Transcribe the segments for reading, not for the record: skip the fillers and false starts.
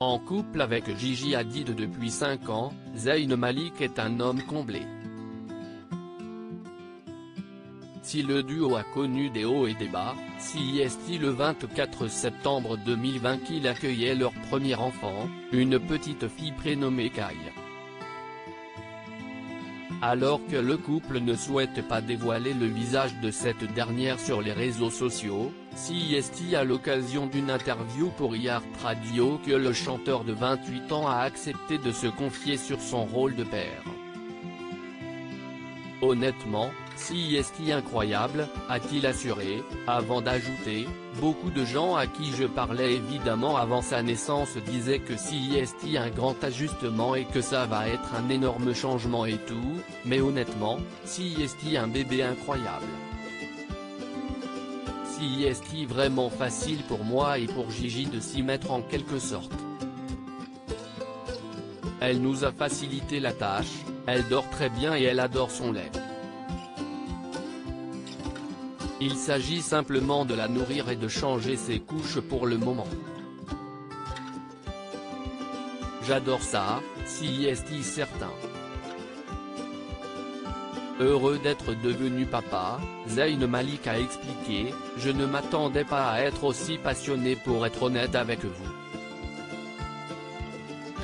En couple avec Gigi Hadid depuis 5 ans, Zayn Malik est un homme comblé. Si le duo a connu des hauts et des bas, c'est le 24 septembre 2020 qu'il accueillait leur premier enfant, une petite fille prénommée Kai. Alors que le couple ne souhaite pas dévoiler le visage de cette dernière sur les réseaux sociaux, c'est à l'occasion d'une interview pour iHeart Radio que le chanteur de 28 ans a accepté de se confier sur son rôle de père. Honnêtement, c'est incroyable, a-t-il assuré, avant d'ajouter, beaucoup de gens à qui je parlais évidemment avant sa naissance disaient que c'est un grand ajustement et que ça va être un énorme changement et tout, mais honnêtement, c'est un bébé incroyable. C'est vraiment facile pour moi et pour Gigi de s'y mettre en quelque sorte. Elle nous a facilité la tâche, elle dort très bien et elle adore son lait. Il s'agit simplement de la nourrir et de changer ses couches pour le moment. J'adore ça, c'est certain. Heureux d'être devenu papa, Zayn Malik a expliqué « Je ne m'attendais pas à être aussi passionné pour être honnête avec vous.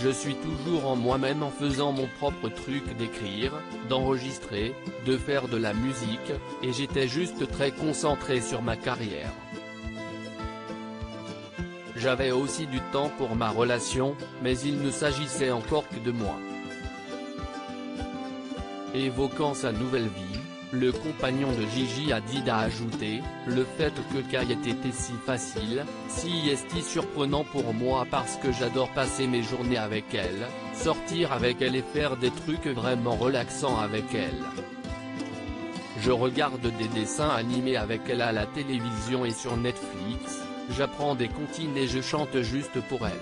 Je suis toujours en moi-même en faisant mon propre truc d'écrire, d'enregistrer, de faire de la musique, et j'étais juste très concentré sur ma carrière. J'avais aussi du temps pour ma relation, mais il ne s'agissait encore que de moi. » Évoquant sa nouvelle vie, le compagnon de Gigi Hadid a ajouté « Le fait que Kai ait été si facile, c'est surprenant pour moi parce que j'adore passer mes journées avec elle, sortir avec elle et faire des trucs vraiment relaxants avec elle. Je regarde des dessins animés avec elle à la télévision et sur Netflix, j'apprends des comptines et je chante juste pour elle.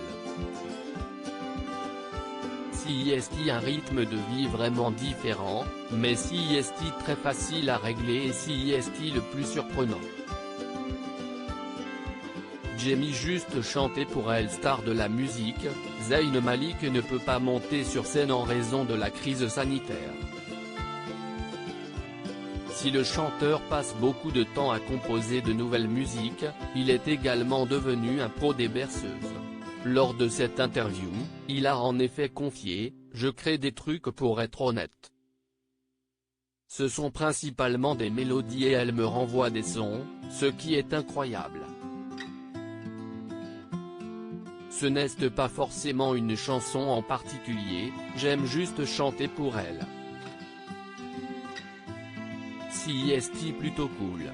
C'est un rythme de vie vraiment différent, mais c'est très facile à régler et c'est le plus surprenant. J'ai mis juste chanter pour elle. Star de la musique, Zayn Malik ne peut pas monter sur scène en raison de la crise sanitaire. Si le chanteur passe beaucoup de temps à composer de nouvelles musiques, il est également devenu un pro des berceuses. Lors de cette interview, il a en effet confié « Je crée des trucs pour être honnête. Ce sont principalement des mélodies et elle me renvoie des sons, ce qui est incroyable. Ce n'est pas forcément une chanson en particulier, j'aime juste chanter pour elle. C'est plutôt cool. »